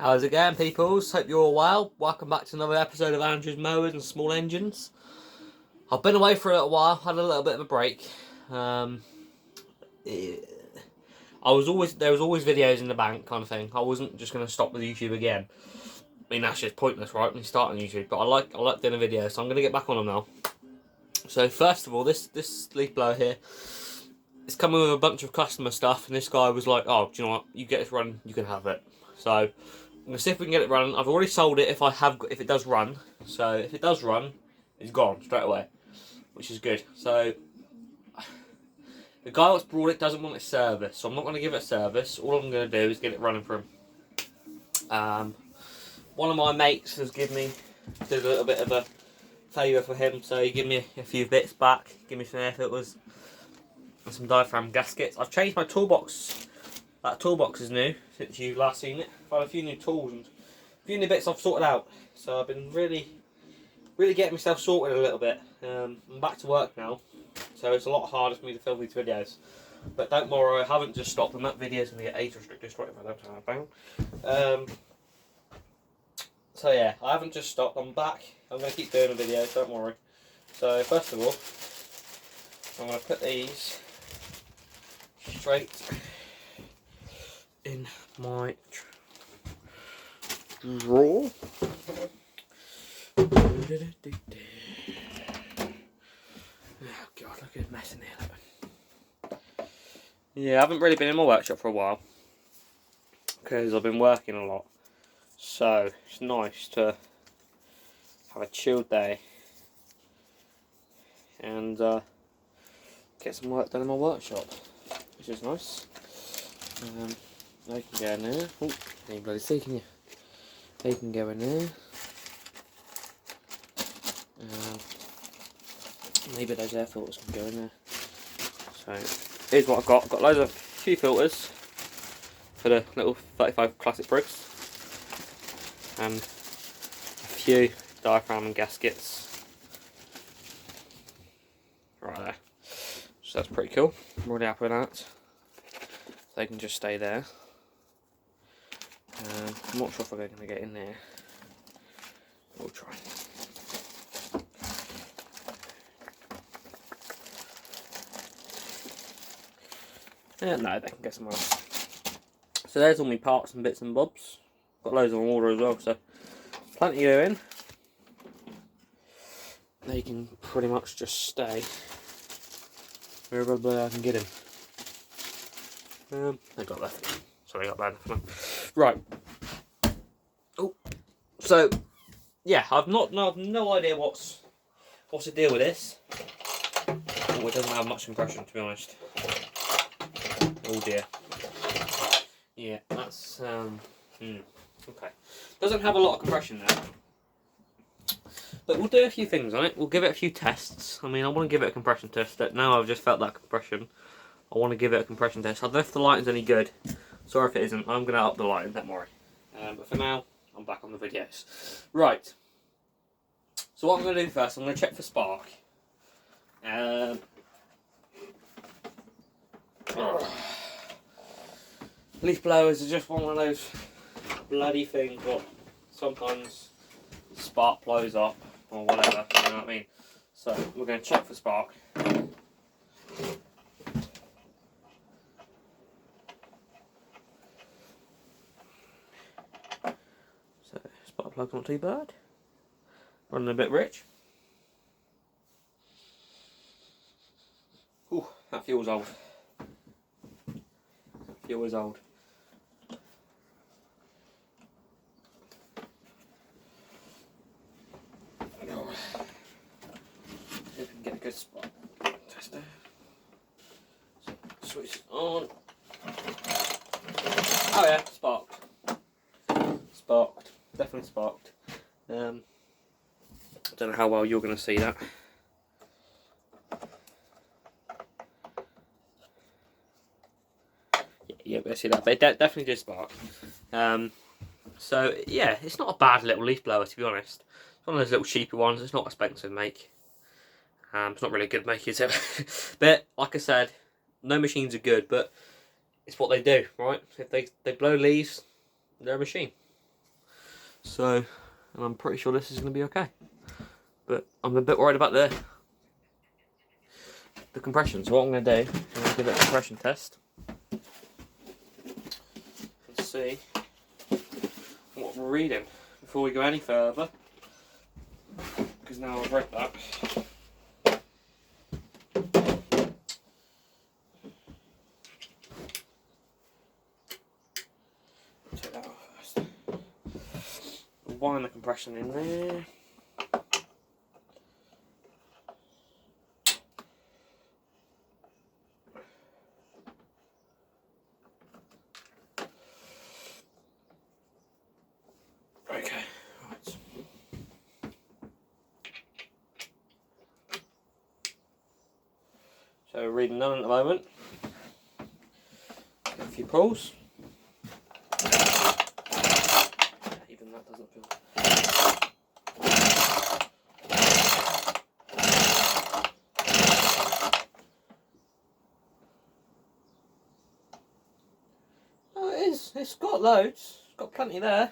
How's it going, peoples? Hope you're all well. Welcome back to another episode of Andrew's Mowers and Small Engines. I've been away for a little while, had a little bit of a break. There was always videos in the bank kind of thing. I wasn't just going to stop with YouTube again. I mean, that's just pointless, right? When you start on YouTube, but I like doing a video, so I'm going to get back on them now. So first of all, this leaf blower here, it's coming with a bunch of customer stuff, and this guy was like, "Oh, do you know what? You get this running, you can have it." So I'm gonna see if we can get it running. I've already sold it if it does run. So if it does run, it's gone straight away, which is good. So the guy that's brought it doesn't want it serviced, so I'm not going to give it a service. All I'm going to do is get it running for him. One of my mates has did a little bit of a favour for him, so he gave me a few bits back, give me some air filters and some diaphragm gaskets. I've changed my toolbox. That toolbox is new since you've last seen it. I've had a few new tools and a few new bits I've sorted out. So I've been really getting myself sorted a little bit. I'm back to work now, so it's a lot harder for me to film these videos. But don't worry, I haven't just stopped, and that video is going to get age restricted straight if I don't turn it down. So yeah, I haven't just stopped, I'm back. I'm going to keep doing the videos, don't worry. So first of all, I'm going to put these straight in my drawer. Oh god, look at the mess in here. Yeah, I haven't really been in my workshop for a while because I've been working a lot. So it's nice to have a chilled day and get some work done in my workshop, which is nice. They can go in there. Oh, you bloody see, can you? They can go in there. Maybe those air filters can go in there. So here's what I've got. I've got loads of few filters for the little 35 classic Briggs, and a few diaphragm and gaskets right there. So that's pretty cool. I'm really happy with that. They can just stay there. I'm not sure if they're going to get in there. We'll try. No, they can get somewhere else. So there's all my parts and bits and bobs. Got loads on order as well, so plenty to go in. They can pretty much just stay wherever I can get him. I got that. Sorry, I got that enough. Right. Oh, so yeah, I've no idea what's the deal with this. Oh, it doesn't have much compression, to be honest. Oh dear. Yeah, that's okay. Doesn't have a lot of compression there. But we'll do a few things on it. We'll give it a few tests. I mean, I want to give it a compression test. Now I've just felt that compression, I want to give it a compression test. I don't know if the lighting's any good. Sorry if it isn't. I'm going to up the lighting, don't worry. But for now, I'm back on the videos. Right. So what I'm going to do first, I'm going to check for spark. Leaf blowers are just one of those bloody things that sometimes spark blows up or whatever, you know what I mean? So we're going to check for spark. So spark plug's not too bad. Running a bit rich. Ooh, that fuel's old. Fuel is old. See if we can get a good spot. Test there. So, switch it on. Oh yeah, sparked. Sparked. Definitely sparked. Don't know how well you're going to see that. Yeah, I see that, but it definitely did spark. So yeah, it's not a bad little leaf blower, to be honest. It's one of those little cheaper ones. It's not expensive to make. It's not really a good make, is it? But like I said, no machines are good, but it's what they do, right? If they blow leaves, they're a machine. So, and I'm pretty sure this is going to be okay. But I'm a bit worried about the compression. So what I'm going to do, I'm going to give it a compression test. Let's see what we're reading before we go any further. Because now I've read that. Take that off first. We'll wind the compression in there. Okay, right. So we're reading none at the moment. Get a few pulls. Even that doesn't feel. Oh, it is. It's got loads. It's got plenty there.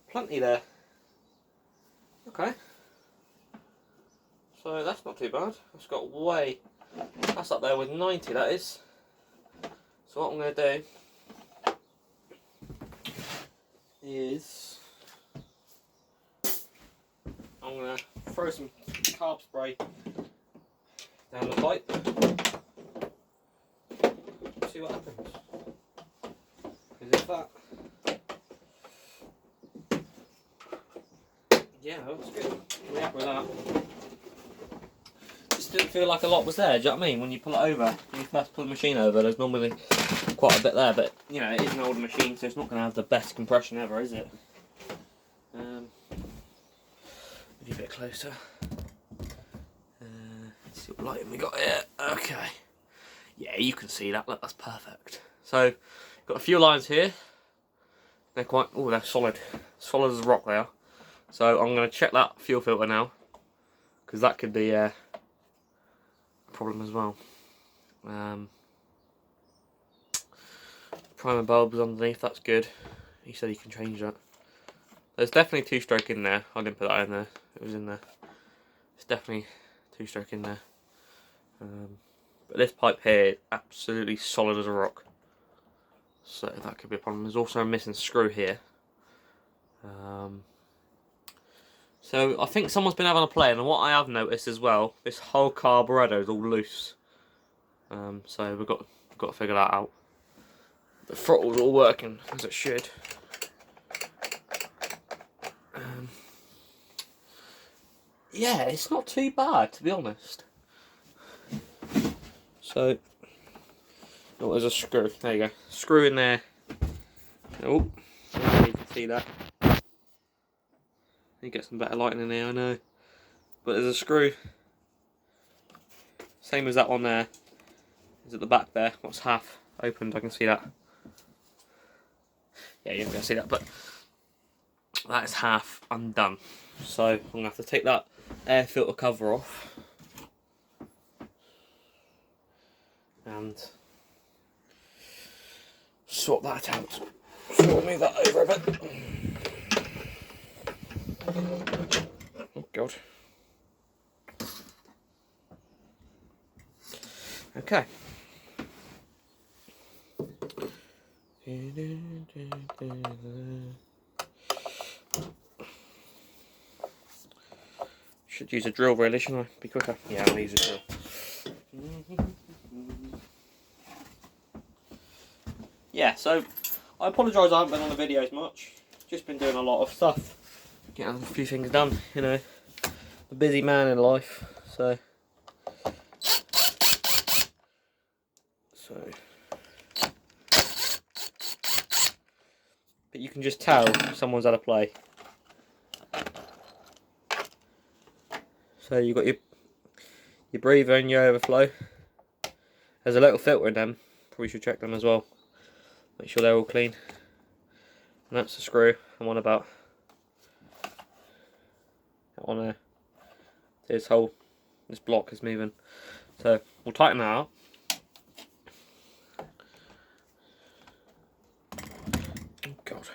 Plenty there. Okay. So that's not too bad. It's got way. That's up there with 90, that is. So what I'm going to do is I'm going to throw some carb spray down the pipe. See what happens. Because if that. Yeah, that's good. We're happy with that. Just didn't feel like a lot was there, do you know what I mean? When you pull it over, when you first pull the machine over, there's normally quite a bit there, but you know, it is an older machine, so it's not going to have the best compression ever, is it? Maybe a bit closer. Let's see what lighting we got here. Okay. Yeah, you can see that. Look, that's perfect. So, got a few lines here. They're quite, oh, they're solid. Solid as a rock they are. So I'm going to check that fuel filter now, because that could be a problem as well. Primer bulbs underneath, that's good. He said he can change that. There's definitely two-stroke in there. I didn't put that in there. It was in there. It's definitely two-stroke in there. But this pipe here is absolutely solid as a rock. So that could be a problem. There's also a missing screw here. So I think someone's been having a play, and what I have noticed as well, this whole carburetor is all loose. So we've got to figure that out. The throttle's all working as it should. Yeah, it's not too bad, to be honest. So, oh, there's a screw. There you go. Screw in there. Oh, you can see that. You get some better lighting in there, I know. But there's a screw. Same as that one there. Is at the back there. What's half opened? I can see that. Yeah, you're not going to see that, but that is half undone. So I'm going to have to take that air filter cover off and sort that out. So I'll move that over a bit. Oh God. Okay. Should use a drill really, shouldn't I? Be quicker. Yeah, I'll use a drill. Yeah, so I apologise I haven't been on the videos much. Just been doing a lot of stuff. Getting a few things done, you know. A busy man in life, so. But you can just tell someone's had a play. So you've got your breather and your overflow. There's a little filter in them. Probably should check them as well. Make sure they're all clean. And that's the screw I'm on about. That one there. This block is moving. So we'll tighten that up. Oh God.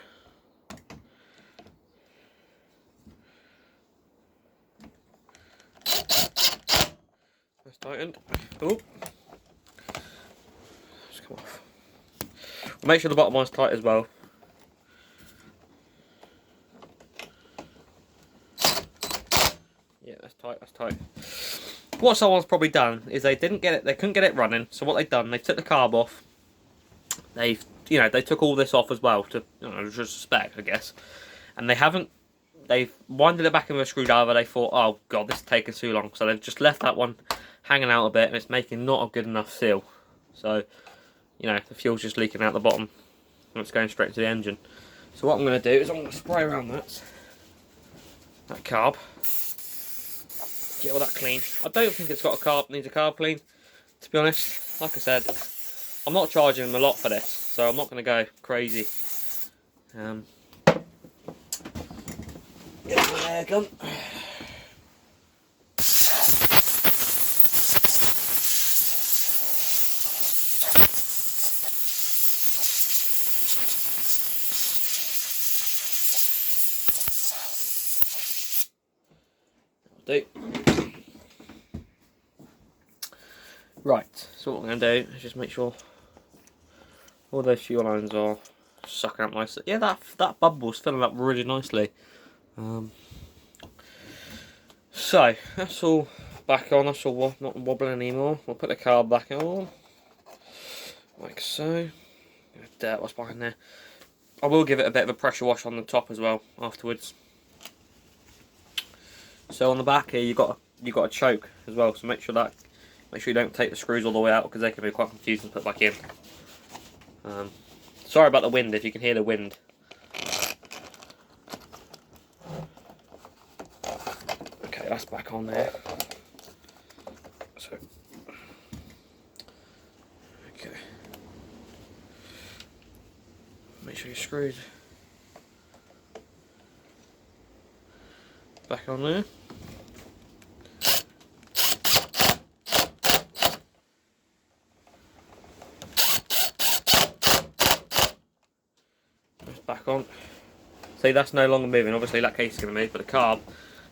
tightened. Oh, just come off. Make sure the bottom one's tight as well. Yeah, that's tight. That's tight. What someone's probably done is they didn't get it. They couldn't get it running. So what they've done, they took the carb off. They took all this off as well to, just a spec, I guess. And they've winded it back in with a screwdriver. They thought, oh god, this is taking too long. So they've just left that one hanging out a bit, and it's making not a good enough seal. So, the fuel's just leaking out the bottom, and it's going straight into the engine. So what I'm going to do is I'm going to spray around that carb. Get all that clean. I don't think it's got needs a carb clean, to be honest. Like I said, I'm not charging them a lot for this, so I'm not going to go crazy. Get my air gun. Do. Right, so what we're going to do is just make sure all those fuel lines are sucking up nicely. Yeah, that bubble's filling up really nicely. So, that's all back on, that's all not wobbling anymore. We'll put the carb back on, like so. Dirt was behind there. I will give it a bit of a pressure wash on the top as well afterwards. So on the back here, you got a choke as well. So make sure you don't take the screws all the way out, because they can be quite confusing to put back in. Sorry about the wind, if you can hear the wind. Okay, that's back on there. So, okay. Make sure you're screwed back on there. Back on. See, that's no longer moving. Obviously that case is going to move, but the carb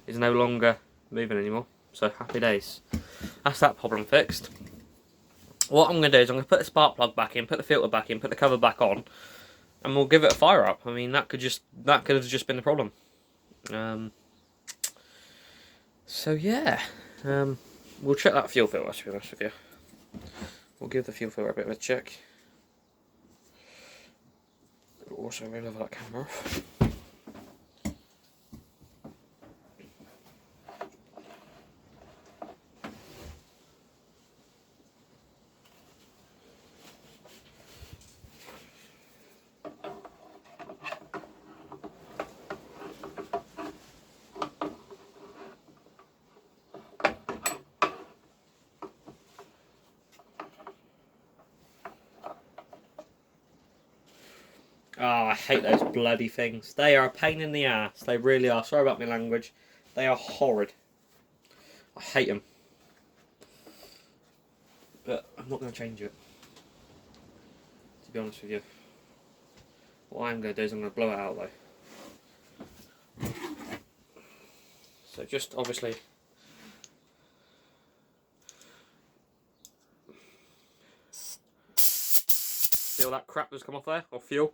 is no longer moving anymore. So happy days. That's that problem fixed. What I'm going to do is I'm going to put the spark plug back in, put the filter back in, put the cover back on, and we'll give it a fire up. I mean, that could have just been the problem. So yeah, we'll check that fuel filter, to be honest with you. We'll give the fuel filter a bit of a check. We'll also move over that camera off. Oh, I hate those bloody things. They are a pain in the ass. They really are. Sorry about my language. They are horrid. I hate them. But I'm not going to change it, to be honest with you. What I'm going to do is I'm going to blow it out though. So just obviously... see all that crap that's come off there? Or fuel?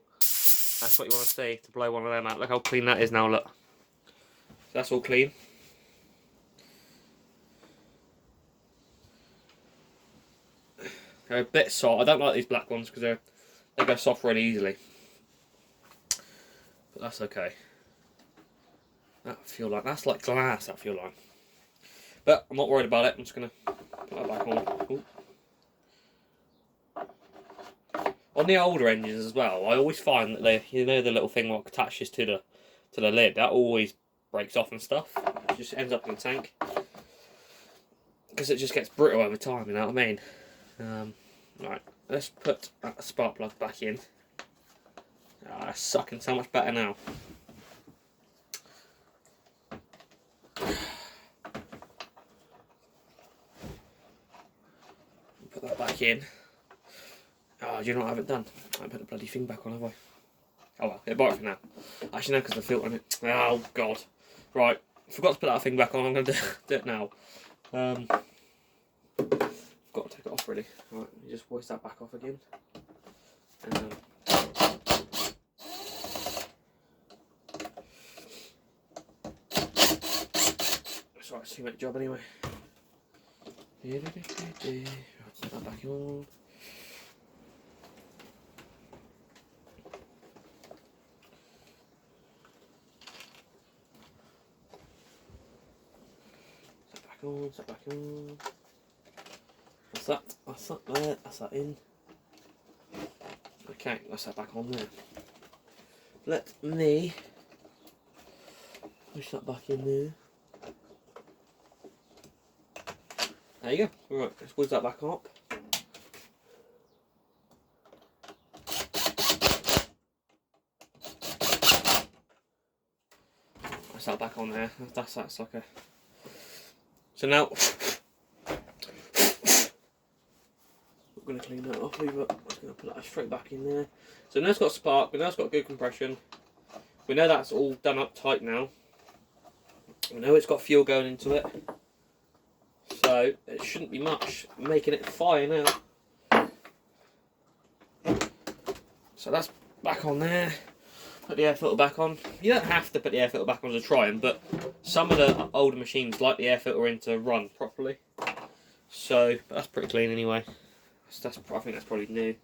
That's what you want to see, to blow one of them out. Look how clean that is now, look. So that's all clean. They're a bit soft. I don't like these black ones because they go soft really easily. But that's okay. That fuel line, that's like glass, that fuel line. But I'm not worried about it. I'm just going to put that back on. Ooh. On the older engines as well, I always find that the little thing what attaches to the lid, that always breaks off and stuff. It just ends up in the tank because it just gets brittle over time. You know what I mean? Right, let's put that spark plug back in. It's sucking so much better now. Put that back in. Oh, do you know what I haven't done? I haven't put the bloody thing back on, have I? Oh well, it'll bite for now. Actually no, because the filter on it. Oh god. Right, forgot to put that thing back on, I'm going to do it now. Got to take it off really. Alright, you just hoist that back off again. It's alright, it's too much job anyway. Right, put that back on. Set back on. That's that there, that's that in. Okay, that's that back on there. Let me push that back in there. There you go. Right, let's whiz that back up. That's that back on there. That's like a. So now we're going to clean that off. Leave it. I'm just going to put that straight back in there. So now it's got spark. We know it's got good compression. We know that's all done up tight now. We know it's got fuel going into it. So it shouldn't be much making it fire now. So that's back on there. Put the air filter back on. You don't have to put the air filter back on to try them, but some of the older machines like the air filter in to run properly. So, but that's pretty clean anyway. I think that's probably new.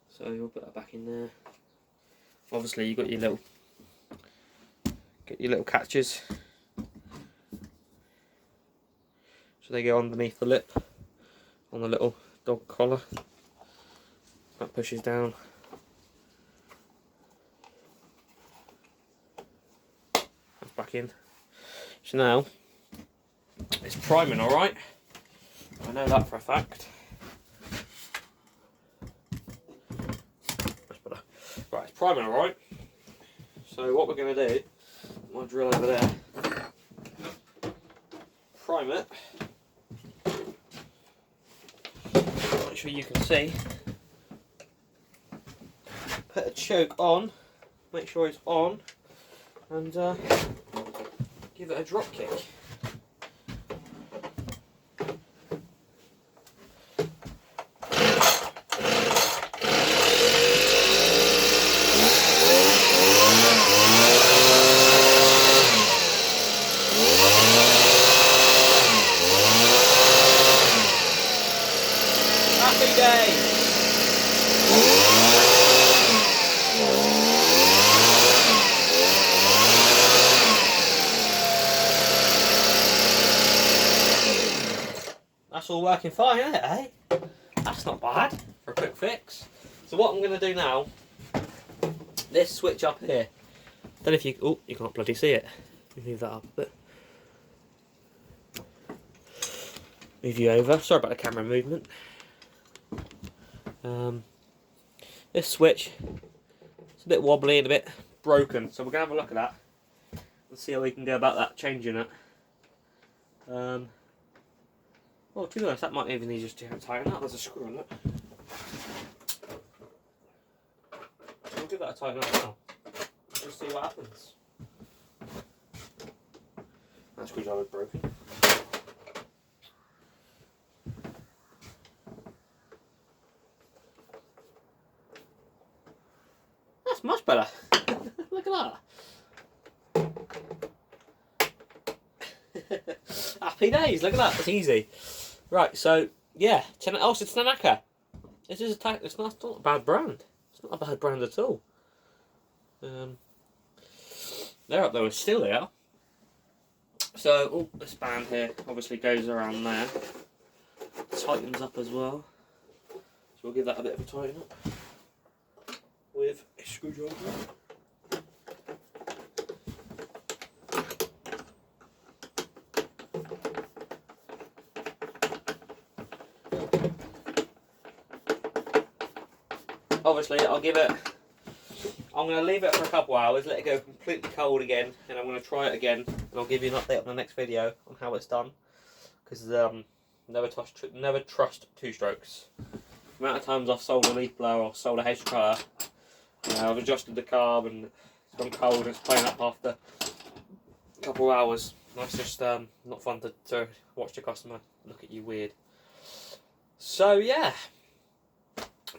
So we'll put that back in there. Obviously you've got your little catches. So they go underneath the lip on the little dog collar. That pushes down. That's back in. So now it's priming, alright. I know that for a fact. Right, it's priming, alright. So what we're going to do, my drill over there, prime it. Make sure you can see. Put a choke on, make sure it's on, and give it a drop kick. Happy days! That's all working fine, isn't it, eh? That's not bad for a quick fix. So what I'm going to do now, this switch up here, don't know if you, oh, you can't bloody see it. Move that up a bit. Move you over. Sorry about the camera movement. This switch, it's a bit wobbly and a bit broken, so we're going to have a look at that and see how we can go about that, changing it. Well, to be honest, that might even need just to tighten up. There's a screw on it. We'll give that a tighten up now. Just see what happens. That screwdriver's broken. That's much better. Look at that. Happy days. Look at that. It's easy. Right. So yeah. Oh, it's Tanaka. This is it's not a bad brand. It's not a bad brand at all. They're up there with steel, they are. So this band here obviously goes around there. Tightens up as well. So we'll give that a bit of a tighten up with a screwdriver. Obviously I'm going to leave it for a couple hours, let it go completely cold again, and I'm going to try it again, and I'll give you an update on the next video on how it's done, because never trust two strokes. The amount of times I've sold a leaf blower or sold a hedge cutter, I've adjusted the carb and it's gone cold and it's playing up after a couple of hours. That's just not fun to watch the customer look at you weird. So yeah,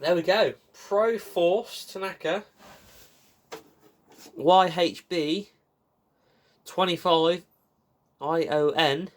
there we go. Pro Force Tanaka YHB 25 ION